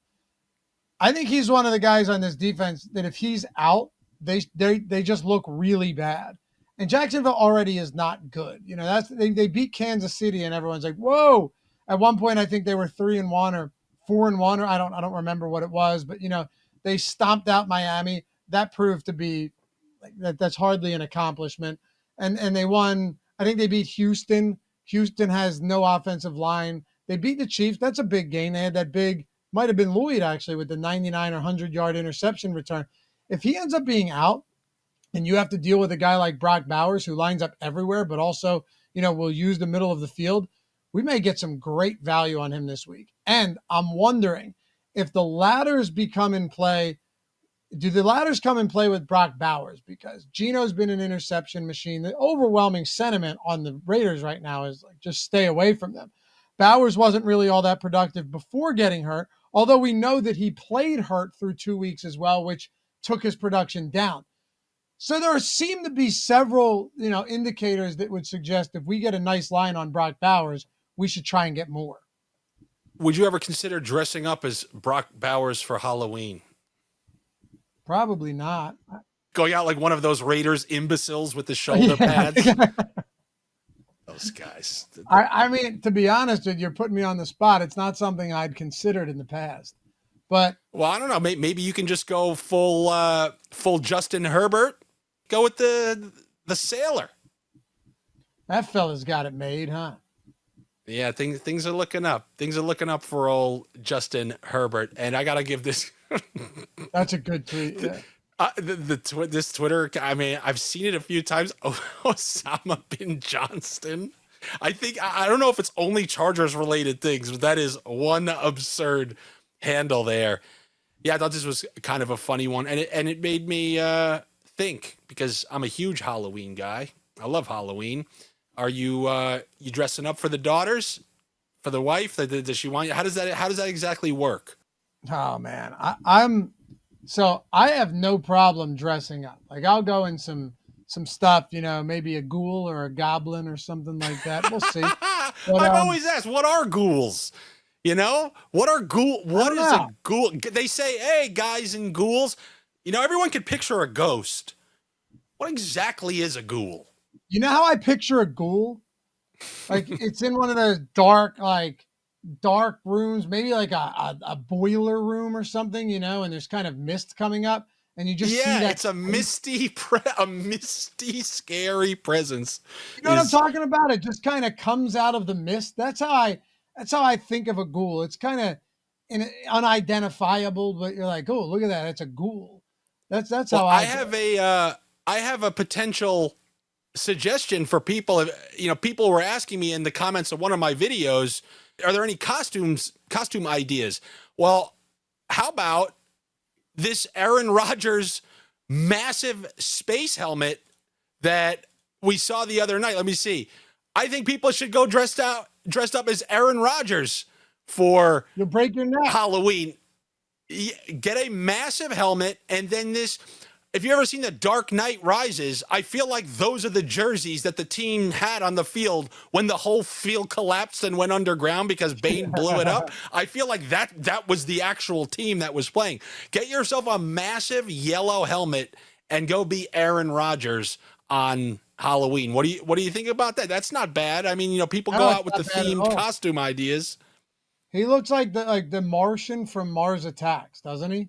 I think he's one of the guys on this defense that if he's out, they just look really bad. And Jacksonville already is not good. They beat Kansas City, and everyone's like, whoa. At one point, I think they were 3-1 or 4-1, or I don't remember what it was, but they stomped out Miami. That proved to be that's hardly an accomplishment. And they won. I think they beat Houston. Houston has no offensive line. They beat the Chiefs. That's a big game. They had that big, might have been Lloyd actually, with the 99 or 100-yard interception return. If he ends up being out, and you have to deal with a guy like Brock Bowers who lines up everywhere, but also will use the middle of the field, we may get some great value on him this week. And I'm wondering if the ladders become in play. Do the ladders come in play with Brock Bowers? Because Geno's been an interception machine. The overwhelming sentiment on the Raiders right now is like, just stay away from them. Bowers wasn't really all that productive before getting hurt, although we know that he played hurt through 2 weeks as well, which took his production down. So there seem to be several, indicators that would suggest if we get a nice line on Brock Bowers, we should try and get more. Would you ever consider dressing up as Brock Bowers for Halloween? Probably not. Going out like one of those Raiders imbeciles with the shoulder pads. Those guys. I mean, to be honest with you, you're putting me on the spot. It's not something I'd considered in the past. But well, I don't know. Maybe you can just go full Justin Herbert. Go with the sailor. That fella's got it made, huh? Yeah, things are looking up. Things are looking up for old Justin Herbert, and I gotta give this. That's a good tweet. Yeah. This Twitter. I mean, I've seen it a few times. Osama bin Johnston. I don't know if it's only Chargers related things, but that is one absurd handle there. Yeah, I thought this was kind of a funny one, and it made me think, because I'm a huge Halloween guy. I love Halloween. Are you dressing up for the daughters, for the wife? Does she want you? How does that exactly work? Oh man, I have no problem dressing up. Like I'll go in some stuff, maybe a ghoul or a goblin or something like that. We'll see. But, I've always asked, what are ghouls? What are ghoul? What is a ghoul? They say, hey, guys and ghouls. Everyone can picture a ghost. What exactly is a ghoul? You know how I picture a ghoul? Like it's in one of those dark rooms, maybe like a boiler room or something, and there's kind of mist coming up, and you just see that. It's a misty, scary presence. You know what I'm talking about? It just kind of comes out of the mist. That's how I think of a ghoul. It's kind of unidentifiable, but you're like, oh, look at that, it's a ghoul. That's how I have a potential suggestion for people. People were asking me in the comments of one of my videos, are there any costume ideas? Well, how about this Aaron Rodgers massive space helmet that we saw the other night? Let me see. I think people should go dressed up as Aaron Rodgers for you'll break your neck. Halloween. Get a massive helmet, and then this. If you ever seen The Dark Knight Rises, I feel like those are the jerseys that the team had on the field when the whole field collapsed and went underground because Bane blew it up. I feel like that was the actual team that was playing. Get yourself a massive yellow helmet and go be Aaron Rodgers on Halloween. What do you think about that? That's not bad. I mean, people go out with the themed costume ideas. He looks like the Martian from Mars Attacks, doesn't he?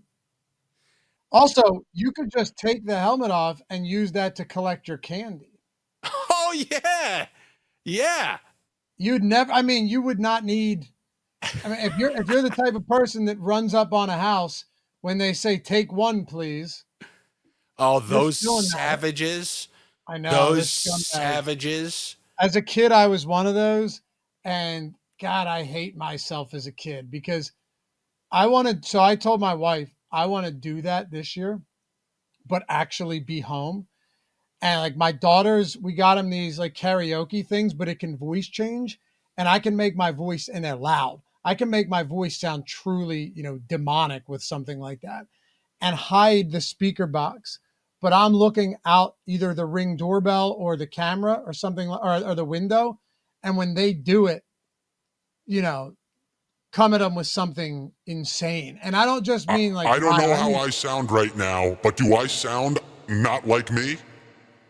Also, you could just take the helmet off and use that to collect your candy. Oh yeah. Yeah. You would not need, if you're the type of person that runs up on a house when they say take one, please. Oh, those savages. I know. Those savages. As a kid, I was one of those, and God, I hate myself as a kid because I told my wife, I want to do that this year, but actually be home. And like my daughters, we got them these like karaoke things, but it can voice change, and I can make my voice, and they're loud. I can make my voice sound truly, demonic with something like that, and hide the speaker box. But I'm looking out either the Ring doorbell or the camera or something, or the window. And when they do it, come at them with something insane. And I don't just mean like, I don't know how I sound right now, but do I sound not like me?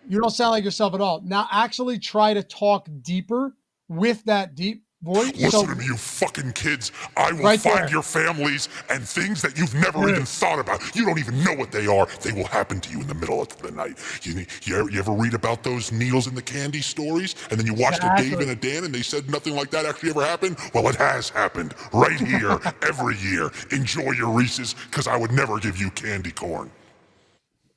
You don't sound like yourself at all. Now actually try to talk deeper with that deep voice. Listen to me, you fucking kids. I will find your families and things that you've never even thought about. You don't even know what they are. They will happen to you in the middle of the night. You ever read about those needles in the candy stories? And then you watched a Dave and a Dan and they said nothing like that actually ever happened? Well, it has happened right here every year. Enjoy your Reese's, because I would never give you candy corn.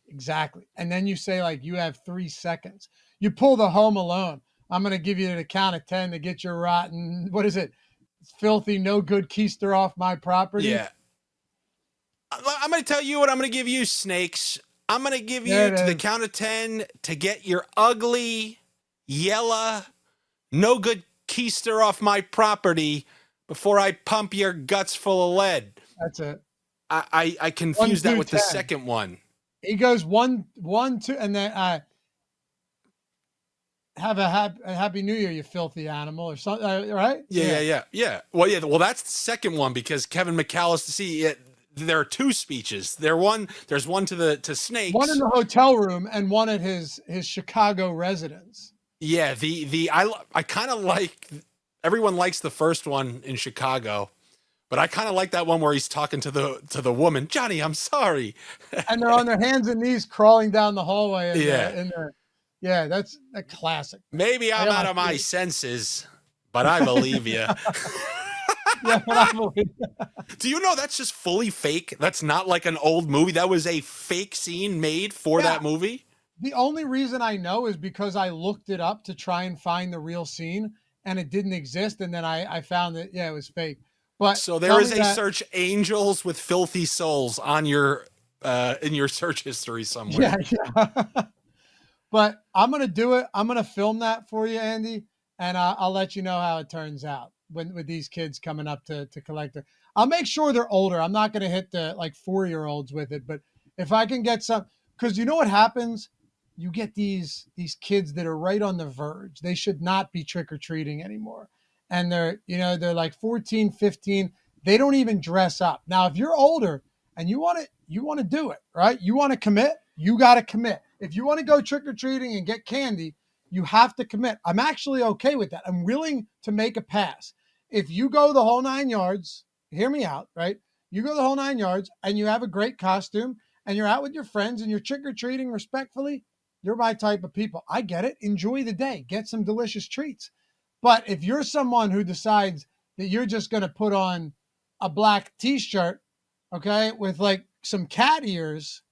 Exactly. And then you say like, you have 3 seconds. You pull the Home Alone. I'm going to give you the count of 10 to get your rotten, what is it? Filthy, no good keister off my property. Yeah. I'm going to tell you what I'm going to give you, Snakes. I'm going to give you to the count of 10 to get your ugly, yellow, no good keister off my property before I pump your guts full of lead. That's it. I confused that with the 10. second one. He goes 1, 2, and then have a happy New Year, you filthy animal, or something, right? Yeah. Well, that's the second one because Kevin McAllister. See, there are two speeches. There's one to Snakes. One in the hotel room and one at his Chicago residence. Yeah, I kind of like. Everyone likes the first one in Chicago, but I kind of like that one where he's talking to the woman. Johnny, I'm sorry. And they're on their hands and knees crawling down the hallway. Yeah, that's a classic. Maybe I'm out of my senses, but I believe you. Yeah, but I believe you. Do you know that's just fully fake? That's not like an old movie. That was a fake scene made for that movie. The only reason I know is because I looked it up to try and find the real scene, and it didn't exist. And then I found that, it was fake. But so there is a search angels with filthy souls on your in your search history somewhere. Yeah. But I'm going to do it. I'm going to film that for you, Andy, and I'll let you know how it turns out with these kids coming up to collect it. I'll make sure they're older. I'm not going to hit the 4-year-olds with it, but if I can get some, because you know what happens? You get these kids that are right on the verge. They should not be trick-or-treating anymore. And they're like 14, 15. They don't even dress up. Now, if you're older and you want to do it, right? You want to commit, you got to commit. If you want to go trick-or-treating and get candy, you have to commit. I'm actually okay with that. I'm willing to make a pass. If you go the whole 9 yards, hear me out, right? You go the whole 9 yards and you have a great costume and you're out with your friends and you're trick-or-treating respectfully, you're my type of people. I get it. Enjoy the day. Get some delicious treats. But if you're someone who decides that you're just going to put on a black t-shirt, okay, with some cat ears,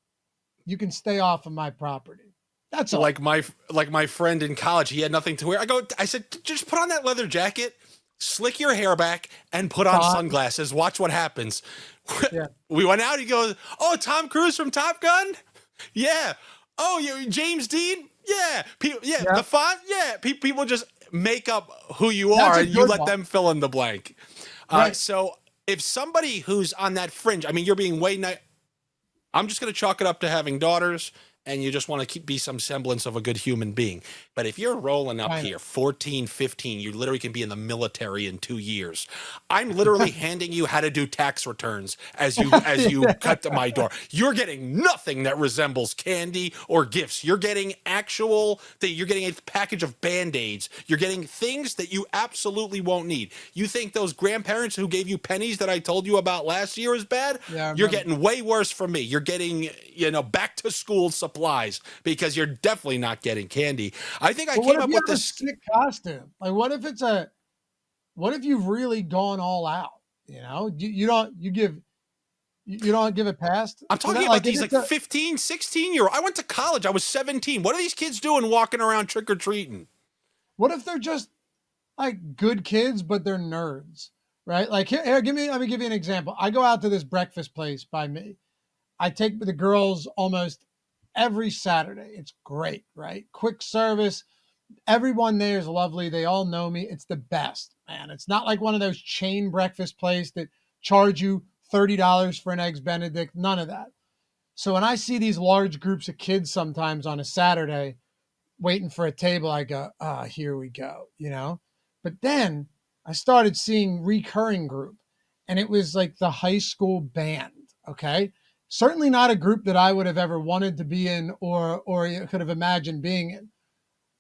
you can stay off of my property. That's all. Like my friend in college, he had nothing to wear. I said, just put on that leather jacket, slick your hair back, and put on sunglasses. Watch what happens. Yeah. We went out. He goes, "Oh, Tom Cruise from Top Gun? Yeah. Oh, you James Dean? Yeah. The font? Yeah." People just make up who you are, and you let them fill in the blank. Right. So if somebody who's on that fringe, I mean, you're being I'm just going to chalk it up to having daughters and you just want to be some semblance of a good human being. But if you're rolling up here, 14, 15, you literally can be in the military in 2 years. I'm literally handing you how to do tax returns as you cut to my door. You're getting nothing that resembles candy or gifts. You're getting you're getting a package of Band-Aids. You're getting things that you absolutely won't need. You think those grandparents who gave you pennies that I told you about last year is bad? Yeah, you're getting way worse from me. You're getting, back to school supplies because you're definitely not getting candy. I think I came up with this sick costume. Like, what if you've really gone all out? You don't give a pass. I'm talking about these 15, 16-year-old. I went to college. I was 17. What are these kids doing walking around trick-or-treating? What if they're just like good kids, but they're nerds, right? Like here, let me give you an example. I go out to this breakfast place by me. I take the girls almost every Saturday. It's great, right? Quick service. Everyone there is lovely. They all know me. It's the best, man. It's not like one of those chain breakfast places that charge you $30 for an Eggs Benedict. None of that. So when I see these large groups of kids sometimes on a Saturday waiting for a table, I go, here we go, But then I started seeing recurring group, and it was like the high school band, okay? Certainly not a group that I would have ever wanted to be in or could have imagined being in.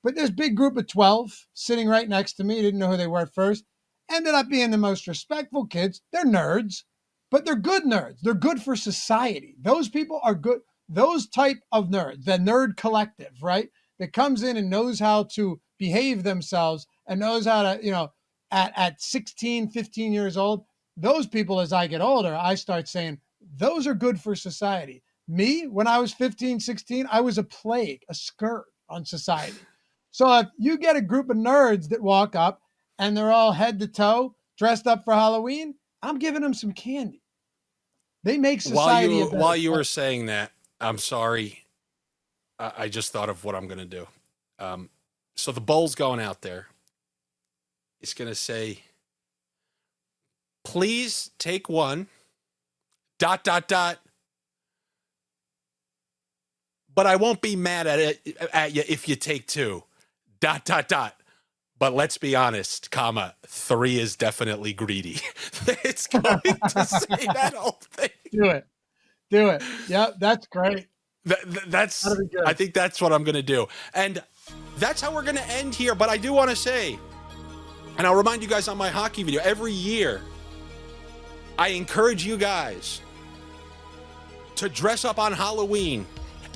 But this big group of 12 sitting right next to me, didn't know who they were at first, ended up being the most respectful kids. They're nerds, but they're good nerds. They're good for society. Those people are good. Those type of nerds, the nerd collective, right? That comes in and knows how to behave themselves and knows how to, at 16, 15 years old, those people, as I get older, I start saying, those are good for society. Me, when I was 15, 16, I was a plague, a scourge on society. So if you get a group of nerds that walk up and they're all head to toe dressed up for Halloween, I'm giving them some candy. They make society While you were saying that, I'm sorry. I just thought of what I'm going to do. So the bowl's going out there. is going to say, please take one, ... but I won't be mad at you if you take two, ... but let's be honest, 3 is definitely greedy. It's going to say that whole thing. Do it. Yep, that's great. That's. I think that's what I'm going to do. And that's how we're going to end here. But I do want to say, and I'll remind you guys on my hockey video, every year, I encourage you guys to dress up on Halloween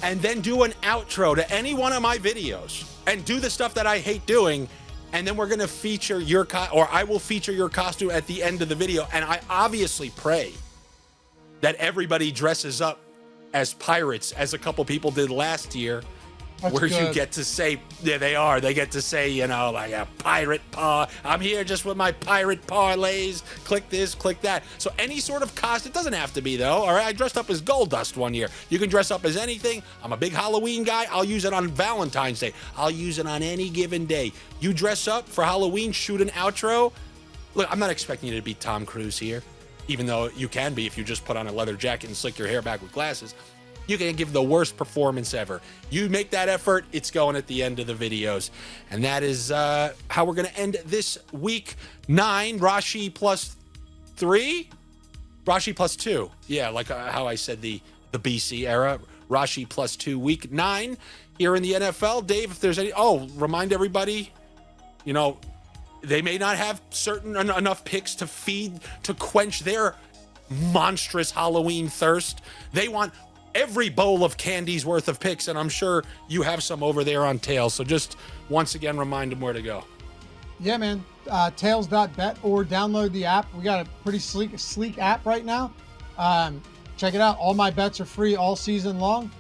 and then do an outro to any one of my videos and do the stuff that I hate doing. And then we're going to feature or I will feature your costume at the end of the video. And I obviously pray that everybody dresses up as pirates, as a couple people did last year. That's where good. You get to say, yeah, they get to say, you know, like a pirate paw. I'm here just with my pirate parlays. Click this, click that. So any sort of costume, it doesn't have to be though. All right, I dressed up as Gold Dust one year. You can dress up as anything. I'm a big Halloween guy. I'll use it on Valentine's Day. I'll use it on any given day. You dress up for Halloween, shoot an outro. Look, I'm not expecting you to be Tom Cruise here, even though you can be if you just put on a leather jacket and slick your hair back with glasses. You can give the worst performance ever. You make that effort, it's going at the end of the videos. And that is how we're going to end this week 9. Rashi plus 3? Rashi plus 2. Yeah, like how I said the BC era. Rashi plus 2, week 9 here in the NFL. Dave, if there's any... Oh, remind everybody, you know, they may not have enough picks to quench their monstrous Halloween thirst. They want every bowl of candy's worth of picks, and I'm sure you have some over there on Tails. So just once again, remind them where to go. Yeah, man. Tails.bet or download the app. We got a pretty sleek app right now. Check it out. All my bets are free all season long.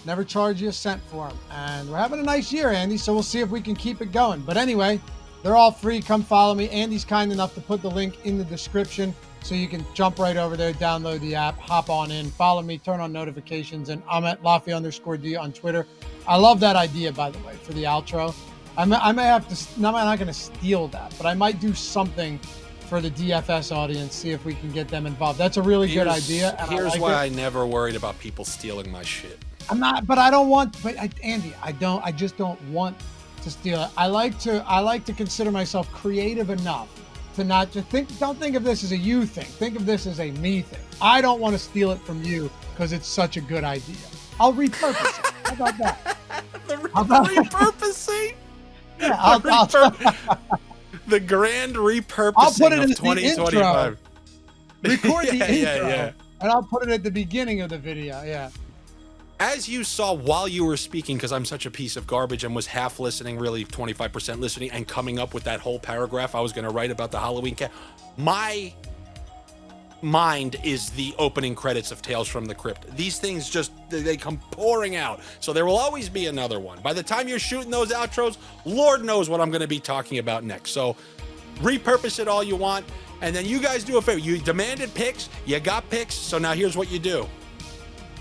Never charge you a cent for them. And we're having a nice year, Andy, so we'll see if we can keep it going. But anyway, they're all free. Come follow me. Andy's kind enough to put the link in the description, so you can jump right over there, download the app, hop on in, follow me, turn on notifications, and I'm at Laffy_D on Twitter. I love that idea, by the way, for the outro. I may have to, I'm not going to steal that, but I might do something for the DFS audience, see if we can get them involved. That's a really good idea. And here's why I never worried about people stealing my shit. I'm not, but I don't want, Andy, I just don't want to steal it. I like to consider myself creative enough to not just don't think of this as a you thing. Think of this as a me thing. I don't want to steal it from you because it's such a good idea. I'll repurpose it. How about that? The repurposing? Yeah, the grand repurposing I'll put it of in 2025. Record the intro, and I'll put it at the beginning of the video. Yeah. As you saw while you were speaking, because I'm such a piece of garbage and was half listening, really 25% listening, and coming up with that whole paragraph I was going to write about the Halloween cat. My mind is the opening credits of Tales from the Crypt. These things just, they come pouring out. So there will always be another one. By the time you're shooting those outros, Lord knows what I'm going to be talking about next. So repurpose it all you want. And then you guys do a favor. You demanded picks. You got picks. So now here's what you do.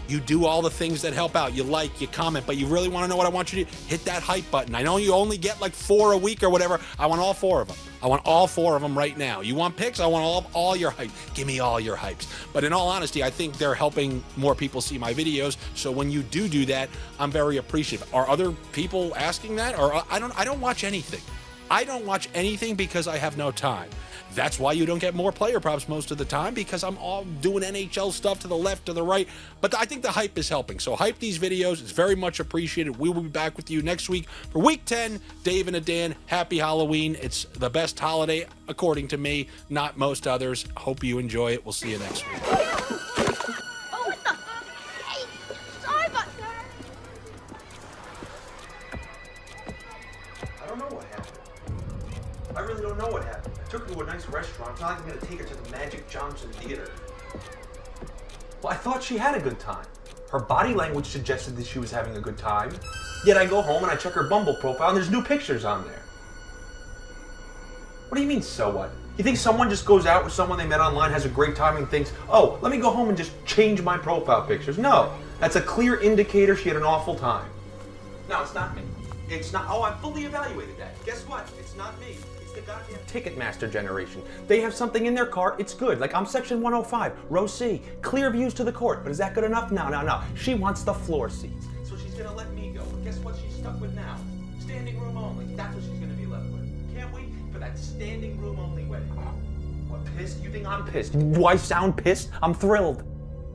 You do all the things that help out. You like, you comment, but you really want to know what I want you to do? Hit that hype button. I know you only get like 4 a week or whatever. I want all 4 of them. I want all 4 of them right now. You want picks? I want all your hype. Give me all your hypes. But in all honesty, I think they're helping more people see my videos. So when you do that, I'm very appreciative. Are other people asking that? Or I don't watch anything. I don't watch anything because I have no time. That's why you don't get more player props most of the time, because I'm all doing NHL stuff to the left, to the right. But I think the hype is helping. So hype these videos. It's very much appreciated. We will be back with you next week for week 10. Dave and Dan, happy Halloween. It's the best holiday, according to me, not most others. Hope you enjoy it. We'll see you next week. Oh, what the? Hey, sorry about that. I don't know what happened. I really don't know what happened. I took her to a nice restaurant. It's not like I'm going to take her to the Magic Johnson Theater. Well, I thought she had a good time. Her body language suggested that she was having a good time. Yet I go home and I check her Bumble profile and there's new pictures on there. What do you mean, so what? You think someone just goes out with someone they met online, has a great time, and thinks, oh, let me go home and just change my profile pictures? No, that's a clear indicator she had an awful time. No, it's not me. It's not. Oh, I fully evaluated that. Guess what? It's not me. It's the goddamn Ticketmaster generation. They have something in their cart. It's good. Like, I'm section 105, row C, clear views to the court. But is that good enough? No. She wants the floor seats. So she's gonna let me go. But guess what she's stuck with now? Standing room only. That's what she's gonna be left with. Can't wait for that standing room only wedding. What, pissed? You think I'm pissed? Do I sound pissed? I'm thrilled.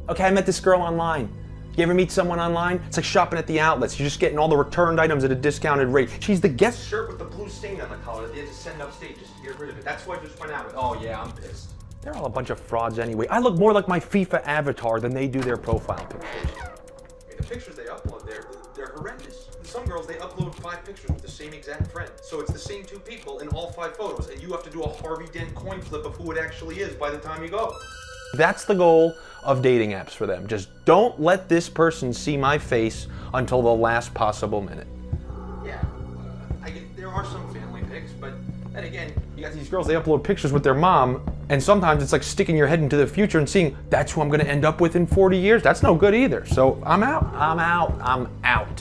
Okay, I met this girl online. You ever meet someone online? It's like shopping at the outlets. You're just getting all the returned items at a discounted rate. She's the guest shirt with the blue stain on the collar that they had to send upstate just to get rid of it. That's who I just went out with. Oh yeah, I'm pissed. They're all a bunch of frauds anyway. I look more like my FIFA avatar than they do their profile pictures. The pictures they upload, they're horrendous. Some girls, they upload 5 pictures with the same exact friend. So it's the same 2 people in all 5 photos, and you have to do a Harvey Dent coin flip of who it actually is by the time you go. That's the goal of dating apps for them. Just don't let this person see my face until the last possible minute. Yeah, there are some family pics, but then again, you got these girls, they upload pictures with their mom, and sometimes it's like sticking your head into the future and seeing that's who I'm gonna end up with in 40 years. That's no good either. So I'm out.